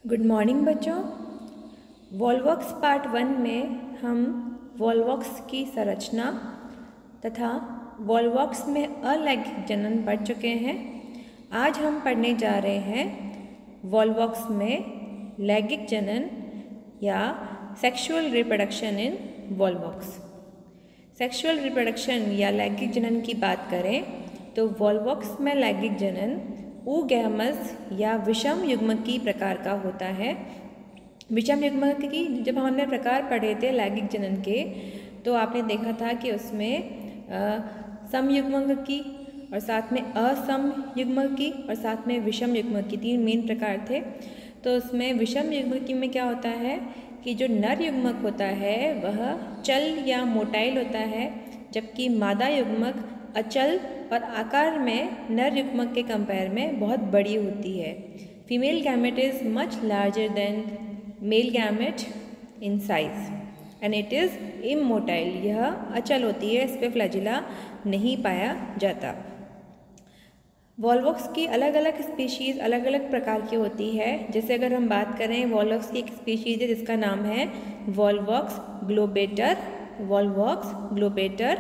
Good morning बच्चों। Volvox part 1 में हम वॉल्वॉक्स की संरचना तथा वॉल्वॉक्स में अलैंगिक जनन पढ़ चुके हैं। आज हम पढ़ने जा रहे हैं वॉल्वॉक्स में लैंगिक जनन या sexual reproduction in Volvox. Sexual reproduction या लैंगिक जनन की बात करें तो वॉल्वॉक्स में लैंगिक जनन ऊगैमस या विषम युग्मकी प्रकार का होता है। विषम युग्मकी जब हमने प्रकार पढ़े थे लैंगिक जनन के तो आपने देखा था कि उसमें समयुग्मकी और साथ में असम युग्मकी और साथ में विषम युग्मकी 3 मेन प्रकार थे। तो उसमें विषम युग्मकी में क्या होता है कि जो नर युग्मक होता है वह चल या मोटाइल होता है, जबकि मादा युग्मक अचल और आकार में नर युग्मक के कंपेयर में बहुत बड़ी होती है। Female gamete is much larger then male gamete in size and it is immotile. यह अचल होती है, इस पर फ्लैजिला नहीं पाया जाता। वॉल्वॉक्स की अलग अलग स्पीशीज़ अलग अलग प्रकार की होती है। जैसे अगर हम बात करें वॉल्वॉक्स की एक स्पीशीज़ है जिसका नाम है वॉल्वॉक्स ग्लोबेटर। वॉल्वॉक्स ग्लोबेटर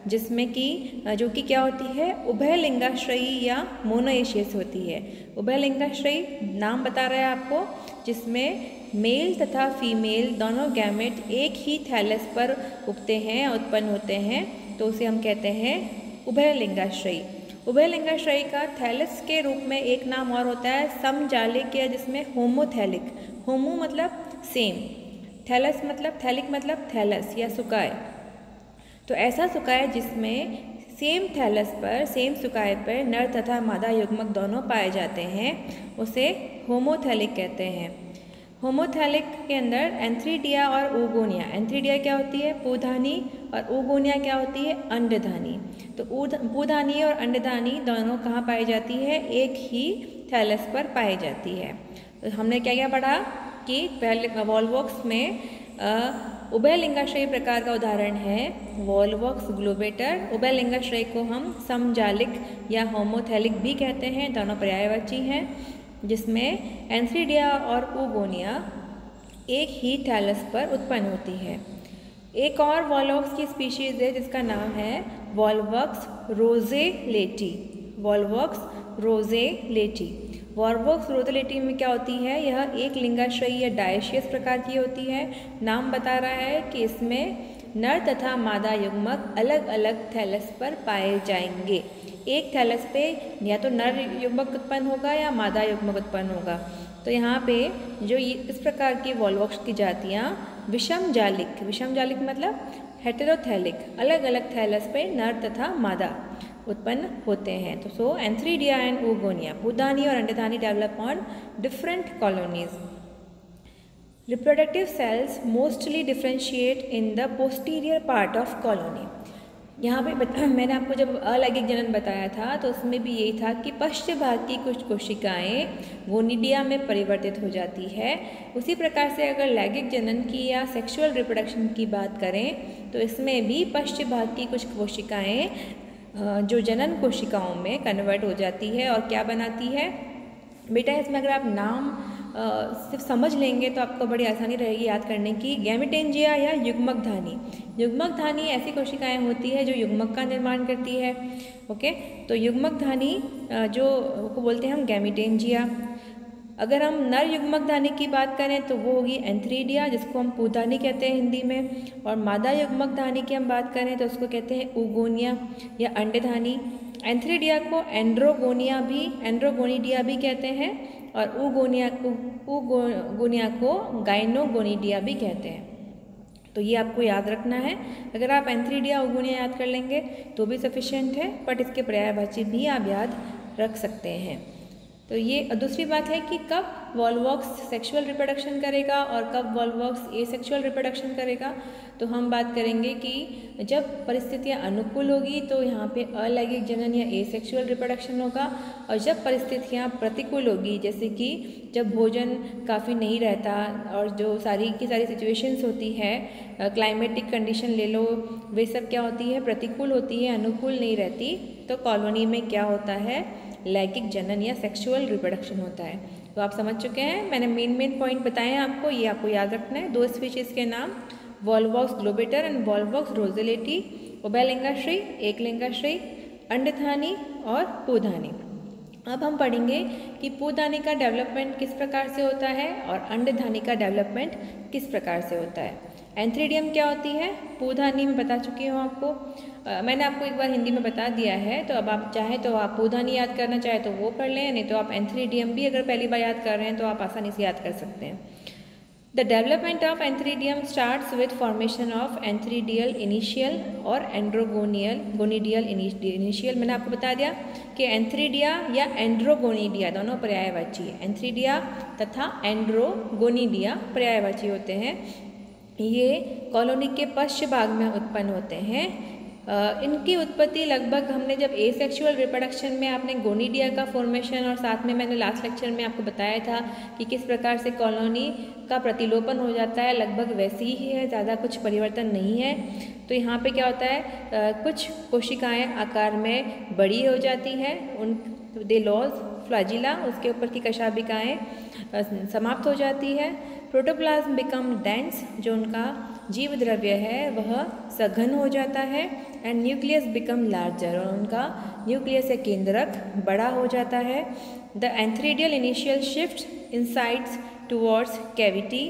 जिसमें कि जो कि क्या होती है उभयलिंगाश्रयी या मोनोएशियस होती है। उभयलिंगाश्रयी नाम बता रहा है आपको, जिसमें मेल तथा फीमेल दोनों गैमेट एक ही थैलस पर उगते हैं उत्पन्न होते हैं, तो उसे हम कहते हैं उभयलिंगाश्रयी। उभयलिंगाश्रयी का थैलस के रूप में एक नाम और होता है समजालिक या जिसमें होमोथैलिक। होमो मतलब सेम, थैलस मतलब थैलिक मतलब थैलस या सुकाय। तो ऐसा सुकाय जिसमें सेम थैलस पर सेम सुकाय पर नर तथा मादा युग्मक दोनों पाए जाते हैं उसे होमोथैलिक कहते हैं। होमोथैलिक के अंदर एंथ्रीडिया और ऊगोनिया। एंथ्रीडिया क्या होती है पूधानी और ऊगोनिया क्या होती है अंडधानी। तो पूधानी और अंडधानी दोनों कहाँ पाई जाती है, एक ही थैलस पर पाई जाती है। तो हमने क्या क्या पढ़ा कि पहले वॉल्वॉक्स में उभयलिंगाश्रयी प्रकार का उदाहरण है वॉल्वॉक्स ग्लोबेटर। उभयलिंगाश्रयी को हम समजालिक या होमोथैलिक भी कहते हैं, दोनों पर्यायवाची हैं, जिसमें एंथ्रीडिया और ऊगोनिया एक ही थैलस पर उत्पन्न होती है। एक और वॉल्वॉक्स की स्पीशीज़ है जिसका नाम है वॉल्वॉक्स रोज़ेलेटी। वॉल्वॉक्स रोज़ेलेटी। वॉल्वॉक्स रोज़ेलेटी में क्या होती है, यह एक लिंगाश्रयी या डायशियस प्रकार की होती है। नाम बता रहा है कि इसमें नर तथा मादा युग्मक अलग अलग थैलस पर पाए जाएंगे। एक थैलस पे या तो नर युग्मक उत्पन्न होगा या मादा युग्मक उत्पन्न होगा। तो यहाँ पे जो इस प्रकार की वॉल्वॉक्स की जातियाँ विषम जालिक मतलब हेटेरोथैलिक अलग अलग थैलस पे नर तथा मादा उत्पन्न होते हैं। तो सो एंथ्रीडिया एंड ऊगोनिया पूधानी और अंडधानी develop on different colonies. Reproductive cells mostly differentiate in the posterior part of colony. यहाँ पे मैंने आपको जब अलैंगिक जनन बताया था तो उसमें भी यही था कि पश्च भाग की कुछ कोशिकाएं गोनिडिया में परिवर्तित हो जाती है। उसी प्रकार से अगर लैंगिक जनन की या सेक्सुअल रिप्रोडक्शन की बात करें तो इसमें भी पश्च भाग की कुछ कोशिकाएं जो जनन कोशिकाओं में कन्वर्ट हो जाती है और क्या बनाती है। बेटा इसमें अगर आप नाम सिर्फ समझ लेंगे तो आपको बड़ी आसानी रहेगी याद करने की। गैमेटेंजिया या युग्मकधानी। युग्मकधानी ऐसी कोशिकाएं होती है जो युग्मक का निर्माण करती है। ओके, तो युग्मकधानी जो को बोलते हैं हम गैमेटेंजिया। अगर हम नर युग्मकधानी की बात करें तो वो होगी एंथ्रीडिया जिसको हम पूधानी कहते हैं हिंदी में, और मादा युग्मकधानी की हम बात करें तो उसको कहते हैं ऊगोनिया या अंडधानी। एंथ्रीडिया को एंड्रोगोनिडिया भी कहते हैं और ऊगोनिया को गाइनोगोनिडिया भी कहते हैं। तो ये आपको याद रखना है। अगर आप एंथ्रीडिया ऊगोनिया याद कर लेंगे तो भी सफिशिएंट है, बट इसके पर्यायवाची भी आप याद रख सकते हैं। तो ये दूसरी बात है कि कब वॉल्वॉक्स सेक्सुअल रिप्रोडक्शन करेगा और कब वॉल्वॉक्स एसेक्सुअल रिप्रोडक्शन करेगा। तो हम बात करेंगे कि जब परिस्थितियाँ अनुकूल होगी तो यहाँ पे अलैंगिक जनन या एसेक्सुअल रिप्रोडक्शन होगा, और जब परिस्थितियाँ प्रतिकूल होगी जैसे कि जब भोजन काफ़ी नहीं रहता और जो सारी की सारी सिचुएशंस होती है, क्लाइमेटिक कंडीशन ले लो, वे सब क्या होती है प्रतिकूल होती है, अनुकूल नहीं रहती, तो कॉलोनी में क्या होता है लैंगिक जनन या सेक्सुअल रिप्रोडक्शन होता है। तो आप समझ चुके हैं, मैंने मेन पॉइंट बताए हैं आपको, ये आपको याद रखना है। 2 स्पीशीज़ के नाम वॉल्वॉक्स ग्लोबेटर एंड वॉल्वॉक्स रोजेलेटी, उभयलिंगाश्री, एकलिंगाश्री, अंडथानी और पूधानी। अब हम पढ़ेंगे कि पूधानी का डेवलपमेंट किस प्रकार से होता है और अंडधानी का डेवलपमेंट किस प्रकार से होता है। एंथ्रीडियम क्या होती है, पूधानी में बता चुकी हूँ आपको। मैंने आपको एक बार हिंदी में बता दिया है, तो अब आप चाहें तो आप पूधानी याद करना चाहे तो वो कर लें, नहीं तो आप एंथ्रीडियम भी अगर पहली बार याद कर रहे हैं तो आप आसानी से याद कर सकते हैं। The development of antheridium starts with formation of antheridial initial और गोनिडियल इनिशियल। मैंने आपको बता दिया कि एंथ्रीडिया या एंड्रोगोनिडिया दोनों पर्यायवाची है। एंथ्रीडिया तथा एंड्रोगोनिडिया पर्यायवाची होते हैं। ये कॉलोनी के पश्चिम भाग में उत्पन्न होते हैं। इनकी उत्पत्ति लगभग, हमने जब एसेक्सुअल रिप्रोडक्शन में आपने गोनिडिया का फॉर्मेशन और साथ में मैंने लास्ट लेक्चर में आपको बताया था कि किस प्रकार से कॉलोनी का प्रतिलोपन हो जाता है, लगभग वैसी ही है, ज़्यादा कुछ परिवर्तन नहीं है। तो यहाँ पे क्या होता है, कुछ कोशिकाएं आकार में बड़ी हो जाती हैं, उन दे लॉज फ्लैजिला, उसके ऊपर की कशाभिकाएँ समाप्त हो जाती है। प्रोटोप्लाज्म बिकम डेंस, जो उनका जीव द्रव्य है वह सघन हो जाता है। एंड न्यूक्लियस बिकम लार्जर, और उनका न्यूक्लियस या केंद्रक बड़ा हो जाता है। The antheridial initial shift insides towards cavity.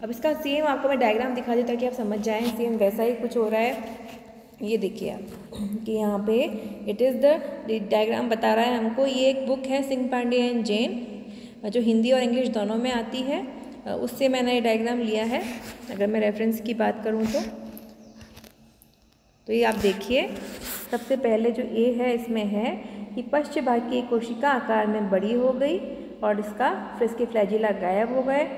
अब इसका सेम आपको मैं डायग्राम दिखा दी ताकि आप समझ जाएं, सेम वैसा ही कुछ हो रहा है। ये देखिए आप कि यहाँ पे इट इज़ द डायग्राम बता रहा है हमको। ये एक बुक है सिंह पांडे एंड जैन, जो हिंदी और इंग्लिश दोनों में आती है, उससे मैंने ये डायग्राम लिया है। अगर मैं रेफरेंस की बात करूँ तो ये आप देखिए, सबसे पहले जो ए है इसमें है कि पश्च भाग की कोशिका आकार में बड़ी हो गई और इसके फ्लैजिला गायब हो गए।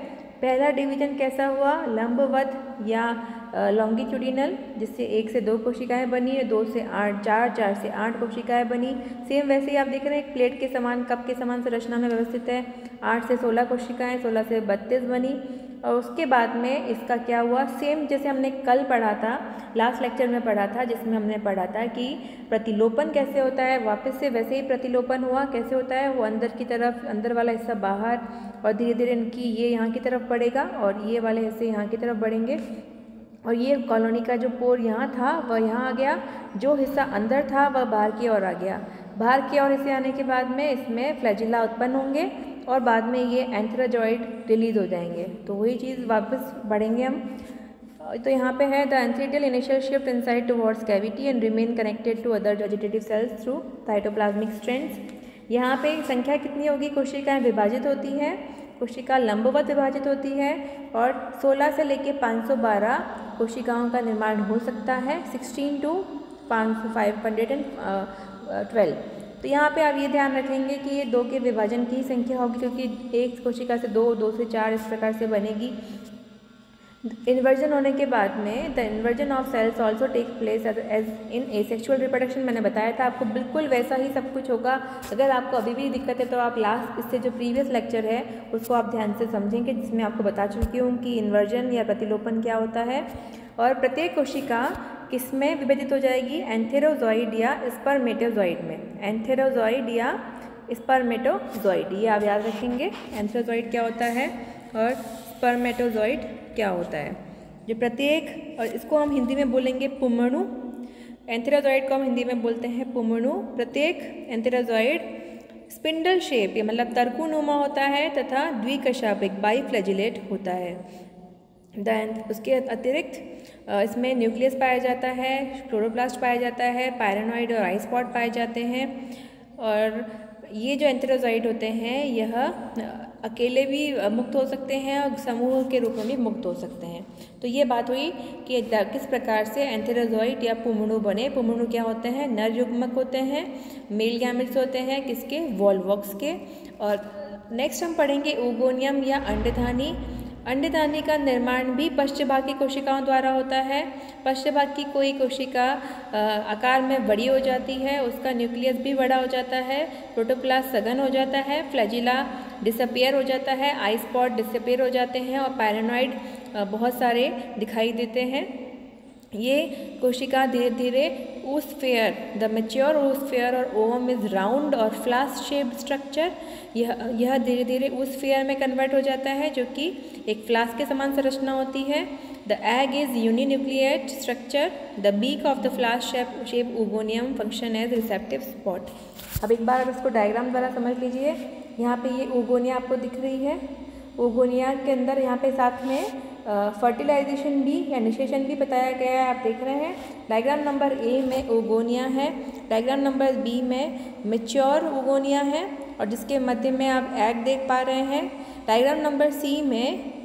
पहला डिवीजन कैसा हुआ, लंबवत या लॉन्गिट्यूडिनल, जिससे 1 से 2 कोशिकाएं बनी है, 2 से 8, 4 से 8 कोशिकाएं बनी। सेम वैसे ही आप देख रहे हैं, एक प्लेट के समान, कप के समान संरचना में व्यवस्थित है। 8 से 16 कोशिकाएं, 16 से 32 बनी। और उसके बाद में इसका क्या हुआ, सेम जैसे हमने कल पढ़ा था, लास्ट लेक्चर में पढ़ा था, जिसमें हमने पढ़ा था कि प्रतिलोपन कैसे होता है, वापस से वैसे ही प्रतिलोपन हुआ। कैसे होता है, वो अंदर की तरफ, अंदर वाला हिस्सा बाहर, और धीरे धीरे इनकी ये यहाँ की तरफ बढ़ेगा और ये वाले हिस्से यहाँ की तरफ बढ़ेंगे। और ये कॉलोनी का जो पोर यहाँ था वह यहाँ आ गया, जो हिस्सा अंदर था वह बाहर की ओर आ गया। बाहर की ओर इसे आने के बाद में इसमें फ्लैजिला उत्पन्न होंगे और बाद में ये एंथ्राजॉइड रिलीज हो जाएंगे। तो वही चीज़ वापस बढ़ेंगे हम। तो यहाँ पे है the antheridial initial shift inside towards cavity and remain connected to other vegetative cells through cytoplasmic strands. यहाँ पे संख्या कितनी होगी, कोशिकाएं विभाजित होती हैं, कोशिका लंबवत विभाजित होती है और 16 से लेके 512 कोशिकाओं का निर्माण हो सकता है, 16 to 512। तो यहाँ पे आप ये ध्यान रखेंगे कि ये 2 के विभाजन की संख्या होगी, क्योंकि एक कोशिका से 2, 2 से 4 इस प्रकार से बनेगी। इन्वर्जन होने के बाद में the inversion of cells also take place as in asexual reproduction. मैंने बताया था आपको, बिल्कुल वैसा ही सब कुछ होगा। अगर आपको अभी भी दिक्कत है तो आप लास्ट, इससे जो प्रीवियस लेक्चर है उसको आप ध्यान से समझेंगे, जिसमें आपको बता चुकी हूँ कि इन्वर्जन या प्रतिलोपन क्या होता है। और प्रत्येक कोशिका किस में विभाजित हो जाएगी, एंथेरोजॉइड या स्पर्मेटोजॉइड में। एंथेरोजॉइड या स्पर्मेटोजॉइड, ये आप याद रखेंगे। एंथेरोजॉइड क्या होता है और स्पर्मेटोजॉइड क्या होता है। जो प्रत्येक, और इसको हम हिंदी में बोलेंगे पुमणु। एंथेरोजॉइड को हम हिंदी में बोलते हैं पुमणु। प्रत्येक एंथेरोजॉइड स्पिंडल शेप, ये मतलब तर्कुनुमा होता है तथा द्विकशाभिक बाइफ्लैजिलेट होता है। उसके अतिरिक्त इसमें न्यूक्लियस पाया जाता है, क्लोरोप्लास्ट पाया जाता है, पायरेनॉइड और आई स्पॉट पाए जाते हैं। और ये जो एंथेरोजॉइड होते हैं यह अकेले भी मुक्त हो सकते हैं और समूह के रूप में भी मुक्त हो सकते हैं। तो ये बात हुई कि किस प्रकार से एंथेरोजॉइड या पुमणु बने। पुमणु क्या होते हैं, नर युग्मक होते हैं, मेल गैमेट्स होते हैं, किसके, वॉल्वॉक्स के। और नेक्स्ट हम पढ़ेंगे oogonia या अंडधानी। अंडधानी का निर्माण भी पश्चभागी कोशिकाओं द्वारा होता है। पश्चभाग की कोई कोशिका आकार में बड़ी हो जाती है, उसका न्यूक्लियस भी बड़ा हो जाता है, प्रोटोप्लास्ट सघन हो जाता है, फ्लैजिला डिसअपियर हो जाता है, आई स्पॉट डिसअपियर हो जाते हैं और पायरेनॉइड बहुत सारे दिखाई देते हैं। ये कोशिका धीरे धीरे oosphere, द मेच्योर oosphere और ओवम इज राउंड और फ्लास्क शेप्ड स्ट्रक्चर, यह धीरे धीरे oosphere में कन्वर्ट हो जाता है, जो कि एक फ्लास्क के समान संरचना होती है। The egg is uninucleate structure, the beak of the flask shape oogonium function as receptive spot. अब एक बार इसको डायग्राम द्वारा समझ लीजिए। यहाँ पे ये ओगोनिया आपको दिख रही है। ओगोनिया के अंदर यहाँ पे साथ में फर्टिलाइजेशन भी या निषेचन भी बताया गया है, आप देख रहे हैं। डायग्राम नंबर ए में ओगोनिया है, डायग्राम नंबर बी में मेच्योर ओगोनिया है और जिसके मध्य में आप एग देख पा रहे हैं। डायग्राम नंबर सी में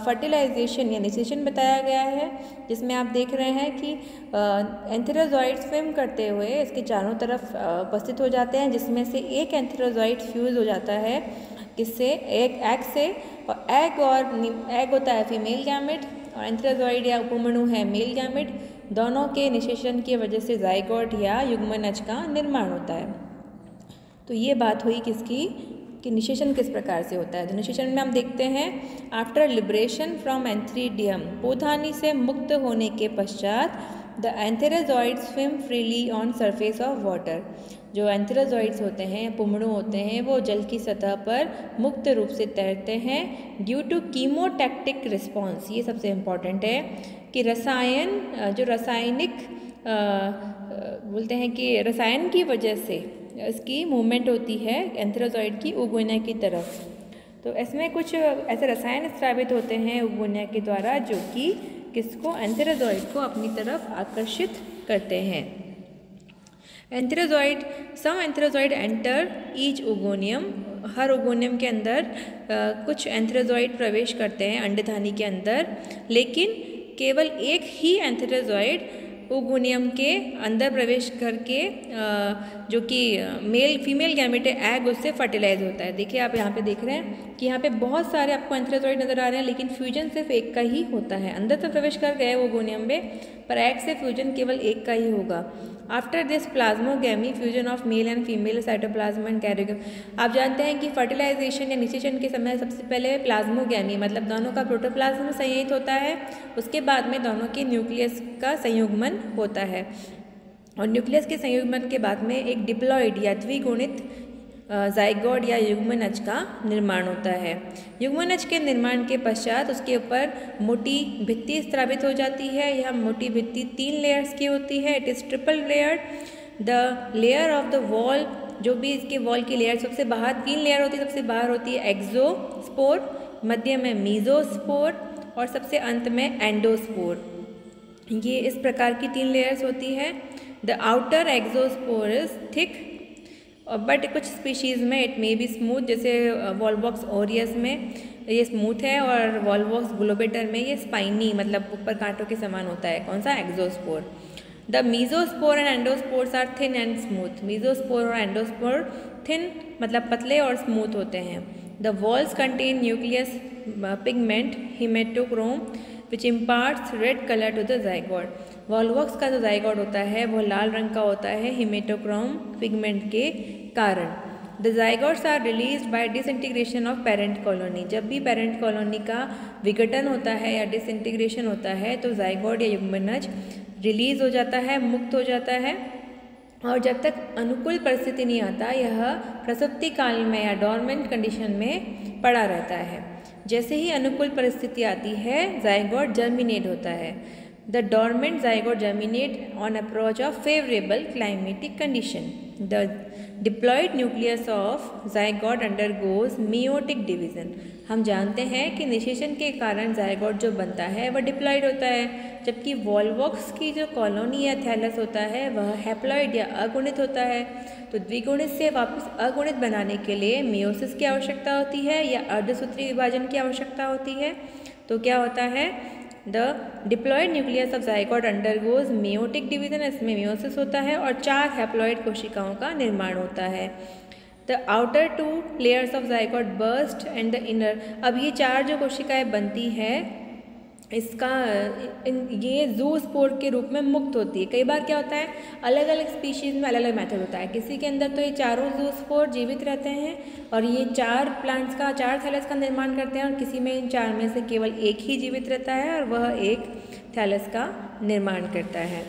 फर्टिलाइजेशन या निषेचन बताया गया है, जिसमें आप देख रहे हैं कि एंथेरोजॉइड स्विम करते हुए इसके चारों तरफ उपस्थित हो जाते हैं, जिसमें से एक एंथेरोजॉइड फ्यूज हो जाता है किससे, एक एग से। और एग होता है फीमेल गैमेट और एंथेरोजॉइड या उपमणु है मेल गैमेट। दोनों के निषेचन की वजह से जाइगोट या युग्मनज का निर्माण होता है। तो ये बात हुई किसकी, कि निषेचन किस प्रकार से होता है। तो निषेचन में हम देखते हैं, आफ्टर लिबरेशन फ्रॉम एंथ्रीडियम, पोथानी से मुक्त होने के पश्चात the antherozoid swim freely on surface of water. जो एंथेरोजॉइड्स होते हैं, पुमड़ू होते हैं, वो जल की सतह पर मुक्त रूप से तैरते हैं ड्यू टू कीमोटैक्टिक रिस्पॉन्स। ये सबसे इम्पॉर्टेंट है कि जो रासायनिक बोलते हैं कि रसायन की वजह से इसकी मूवमेंट होती है एंथेरोजॉइड की ओगोनिया की तरफ। तो इसमें कुछ ऐसे रसायन स्रावित होते हैं ओगोनिया के द्वारा, जो कि किसको, एंथेरोजॉइड को अपनी तरफ आकर्षित करते हैं। सम एंथेरोजॉइड एंटर ईच ओगोनियम, हर ओगोनियम के अंदर कुछ एंथेरोजॉइड प्रवेश करते हैं अंडधानी के अंदर, लेकिन केवल एक ही एंथेरोजॉइड ओगोनियम के अंदर प्रवेश करके जो कि फीमेल गैमेट है एग, उससे फर्टिलाइज होता है। देखिए आप यहाँ पे देख रहे हैं कि यहाँ पे बहुत सारे आपको एंथेरोजॉइड नजर आ रहे हैं, लेकिन फ्यूजन सिर्फ एक का ही होता है। अंदर तो प्रवेश कर गए ओगोनियम में, पर एग से फ्यूजन केवल एक का ही होगा। After this plasmogamy fusion of male and female cytoplasm and karyogamy. आप जानते हैं कि फर्टिलाइजेशन या निषेचन के समय सबसे पहले प्लाज्मोगैमी मतलब दोनों का प्रोटोप्लाज्म संयोजित होता है, उसके बाद में दोनों के न्यूक्लियस का संयुग्मन होता है और न्यूक्लियस के संयुग्मन के बाद में एक डिप्लॉइड या द्विगुणित जाइगोट या युग्मनज का निर्माण होता है। युग्मनज के निर्माण के पश्चात उसके ऊपर मोटी भित्ति स्रावित हो जाती है। यह मोटी भित्ति 3 लेयर्स की होती है, it is triple layer. The layer of the wall, जो भी इसके वॉल की लेयर सबसे बाहर 3 लेयर होती है, सबसे बाहर होती है एक्सोस्पोर, मध्य में मीजोस्पोर और सबसे अंत में एंडोस्पोर। ये इस प्रकार की 3 लेयर्स होती है। The outer exospore is thick but कुछ स्पीशीज़ में इट मे बी स्मूथ, जैसे वॉलवॉक्स ओरियस में ये स्मूथ है और वॉलवॉक्स ग्लोबेटर में ये स्पाइनी मतलब ऊपर कांटों के समान होता है। कौन सा, exospore. The mesospore and endospores are thin and smooth. Mesospore और एंडोस्पोर थिन मतलब पतले और स्मूथ होते हैं। The walls contain nucleus pigment haematochrome which imparts red colour to the zygote. Volvox का जो जाइगोट होता है वो लाल रंग का होता है हिमेटोक्रोम पिगमेंट के कारण। The zygotes are released by disintegration of parent colony. जब भी पेरेंट कॉलोनी का विघटन होता है या डिसइंटीग्रेशन होता है तो जाइगोट या युग्मनज रिलीज हो जाता है, मुक्त हो जाता है और जब तक अनुकूल परिस्थिति नहीं आता यह प्रसुप्ति काल में या डॉर्मेंट कंडीशन में पड़ा रहता है। जैसे ही अनुकूल परिस्थिति आती है जाइगोट जर्मिनेट होता है। The dormant zygote germinate on approach of favourable climatic condition. The diploid nucleus of zygote undergoes meiotic division. हम जानते हैं कि निषेचन के कारण जाइगोट जो बनता है वह डिप्लॉयड होता है, जबकि वॉलवॉक्स की जो कॉलोनी या थैलस होता है वह हैप्लॉयड या अगुणित होता है। तो द्विगुणित से वापस अगुणित बनाने के लिए मियोसिस की आवश्यकता होती है या अर्धसूत्री विभाजन की आवश्यकता होती है। तो क्या होता है, the diploid nucleus of zygote undergoes meiotic division, इसमें मियोसिस होता है और 4 हैप्लॉयड कोशिकाओं का निर्माण होता है। The outer 2 layers of zygote burst and the inner. अब ये 4 जो कोशिकाएं बनती है इसका ये ज़ूस्पोर के रूप में मुक्त होती है। कई बार क्या होता है अलग अलग स्पीशीज़ में अलग अलग मेथड होता है। किसी के अंदर तो ये चारों ज़ूस्पोर जीवित रहते हैं और ये 4 प्लांट्स का 4 थैलस का निर्माण करते हैं और किसी में इन 4 में से केवल एक ही जीवित रहता है और वह एक थैलस का निर्माण करता है।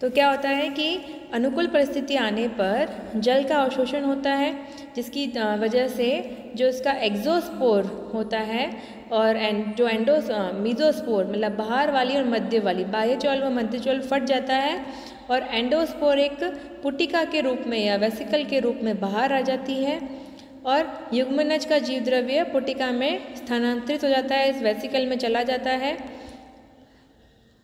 तो क्या होता है कि अनुकूल परिस्थिति आने पर जल का अवशोषण होता है, जिसकी वजह से जो इसका एक्सोस्पोर होता है और जो मीजोस्पोर मतलब बाहर वाली और मध्य वाली बाह्य चौल व मध्य चौल फट जाता है और एंडोस्पोर एक पुटिका के रूप में या वेसिकल के रूप में बाहर आ जाती है और युग्मनज का जीव द्रव्य पुटिका में स्थानांतरित हो जाता है, इस वेसिकल में चला जाता है।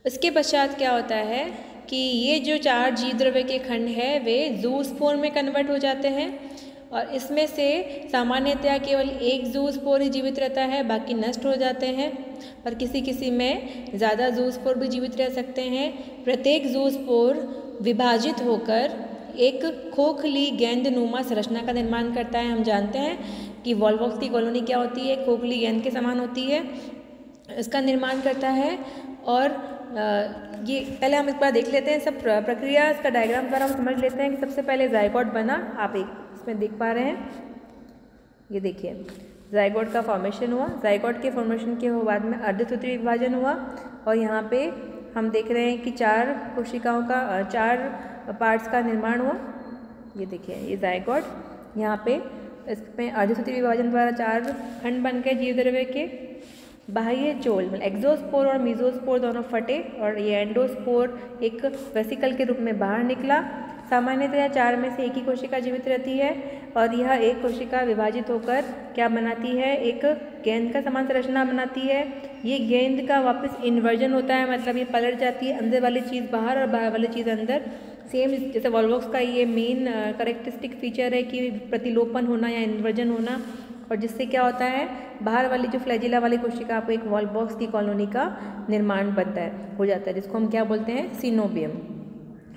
इसके पश्चात क्या होता है कि ये जो 4 जीव द्रव्य के खंड है वे ज़ूस्पोर में कन्वर्ट हो जाते हैं और इसमें से सामान्यतया केवल एक ज़ूस्पोर ही जीवित रहता है, बाकी नष्ट हो जाते हैं। पर किसी किसी में ज़्यादा ज़ूस्पोर भी जीवित रह सकते हैं। प्रत्येक ज़ूस्पोर विभाजित होकर एक खोखली गेंदनुमा संरचना का निर्माण करता है। हम जानते हैं कि वॉलवॉक्स की कॉलोनी क्या होती है, खोखली गेंद के समान होती है, इसका निर्माण करता है। और ये पहले हम एक बार देख लेते हैं सब प्रक्रिया, इसका डायग्राम द्वारा हम समझ लेते हैं कि सबसे पहले जायगोट बना। आप एक इसमें देख पा रहे हैं, ये देखिए जायगोट का फॉर्मेशन हुआ। जायगोट के फॉर्मेशन के बाद में अर्धसूत्रीय विभाजन हुआ और यहाँ पे हम देख रहे हैं कि 4 कोशिकाओं का 4 पार्ट्स का निर्माण हुआ। ये देखिए ये जायगोट, यहाँ पे इसमें अर्धसूत्रीय विभाजन द्वारा 4 खंड बन गए जीव द्रव्य के। बाह्य चोल मतलब एक्सोस्पोर और मीजोस्पोर दोनों फटे और ये एंडोस्पोर एक वेसिकल के रूप में बाहर निकला। सामान्यतया 4 में से एक ही कोशिका जीवित रहती है और यह एक कोशिका विभाजित होकर क्या बनाती है, एक गेंद का समान संरचना बनाती है। ये गेंद का वापस इन्वर्जन होता है, मतलब ये पलट जाती है, अंदर वाली चीज़ बाहर और बाहर वाली चीज़ अंदर। सेम जैसे वॉलवॉक्स का ये मेन करेक्टरिस्टिक फीचर है कि प्रतिलोपन होना या इन्वर्जन होना, और जिससे क्या होता है बाहर वाली जो फ्लैजिला वाली कोशिका आपको एक वॉलवॉक्स की कॉलोनी का निर्माण बनता है हो जाता है, जिसको हम क्या बोलते हैं, सिनोबियम।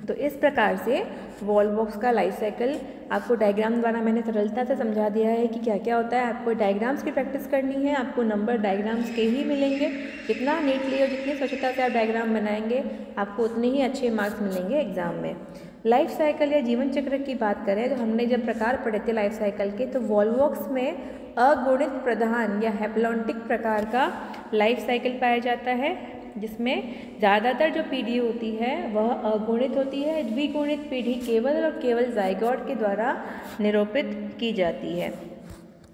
तो इस प्रकार से वॉलवॉक्स का लाइफ साइकिल आपको डायग्राम द्वारा मैंने सरलता से समझा दिया है कि क्या क्या होता है। आपको डायग्राम्स की प्रैक्टिस करनी है, आपको नंबर डायग्राम्स के ही मिलेंगे। जितना नीटली और जितनी स्वच्छता से आप डायग्राम बनाएंगे आपको उतने ही अच्छे मार्क्स मिलेंगे एग्जाम में। लाइफ साइकिल या जीवन चक्र की बात करें तो हमने जब प्रकार पढ़े थे लाइफ साइकिल के, तो वॉलवॉक्स में अगुणित प्रधान या हैप्लॉन्टिक प्रकार का लाइफ साइकिल पाया जाता है, जिसमें ज़्यादातर जो पीढ़ी होती है वह अगुणित होती है। द्विगुणित पीढ़ी केवल और केवल जाइगोट के द्वारा निरूपित की जाती है।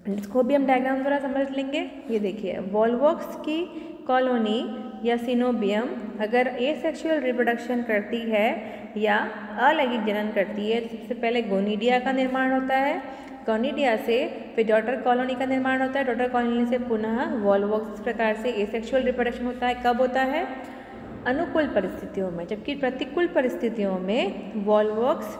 इसको भी हम डायग्राम द्वारा समझ लेंगे। ये देखिए वॉलवॉक्स की कॉलोनी या सिनोबियम अगर एसेक्सुअल रिप्रोडक्शन करती है या अलैंगिक जनन करती है तो सबसे पहले गोनिडिया का निर्माण होता है। गोनिडिया से फिर डॉटर कॉलोनी का निर्माण होता है। डॉटर कॉलोनी से पुनः वॉलवॉक्स इस प्रकार से एसेक्सुअल रिप्रोडक्शन होता है। कब होता है? अनुकूल परिस्थितियों में। जबकि प्रतिकूल परिस्थितियों में वॉलवॉक्स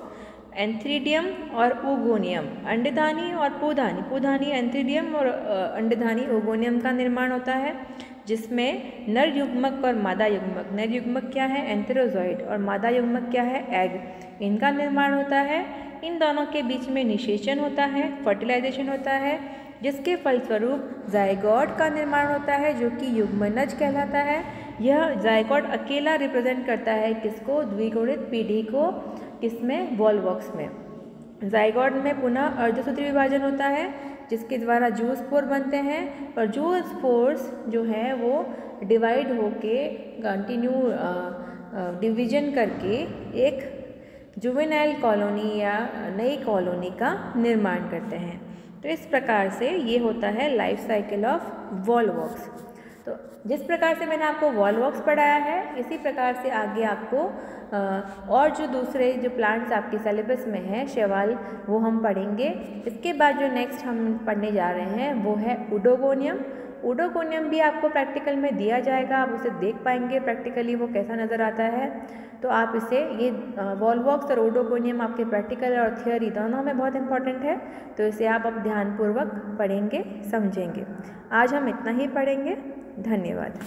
एंथ्रीडियम और ओगोनियम, अंडधानी और पूधानी, पूधानी एंथ्रीडियम और अंडधानी ओगोनियम का निर्माण होता है, जिसमें नर युग्मक और मादा युग्मक, नर युग्मक क्या है एंथेरोजॉइड और मादा युग्मक क्या है एग, इनका निर्माण होता है। इन दोनों के बीच में निषेचन होता है, फर्टिलाइजेशन होता है, जिसके फलस्वरूप जाइगोट का निर्माण होता है जो कि युग्मनज कहलाता है। यह जाइगोट अकेला रिप्रेजेंट करता है किसको? द्विगुणित पीढ़ी को। किसमें? वॉलवॉक्स में। जाइगोट में पुनः अर्धसूत्रीय विभाजन होता है जिसके द्वारा जूस्पोर बनते हैं और जूस्पोर्स जो है वो डिवाइड होके कंटिन्यू डिवीजन करके एक जुवेनाइल कॉलोनी या नई कॉलोनी का निर्माण करते हैं। तो इस प्रकार से ये होता है लाइफ साइकिल ऑफ वॉलवॉक्स। तो जिस प्रकार से मैंने आपको वॉलवॉक्स पढ़ाया है इसी प्रकार से आगे आपको और जो दूसरे जो प्लांट्स आपके सिलेबस में हैं शैवाल वो हम पढ़ेंगे। इसके बाद जो नेक्स्ट हम पढ़ने जा रहे हैं वो है ओडोगोनियम। ओडोगोनियम भी आपको प्रैक्टिकल में दिया जाएगा, आप उसे देख पाएंगे प्रैक्टिकली वो कैसा नज़र आता है। तो आप इसे ये वॉलवॉक्स और ओडोगोनियम आपके प्रैक्टिकल और थियोरी दोनों में बहुत इंपॉर्टेंट है, तो इसे आप अब ध्यानपूर्वक पढ़ेंगे समझेंगे। आज हम इतना ही पढ़ेंगे। धन्यवाद।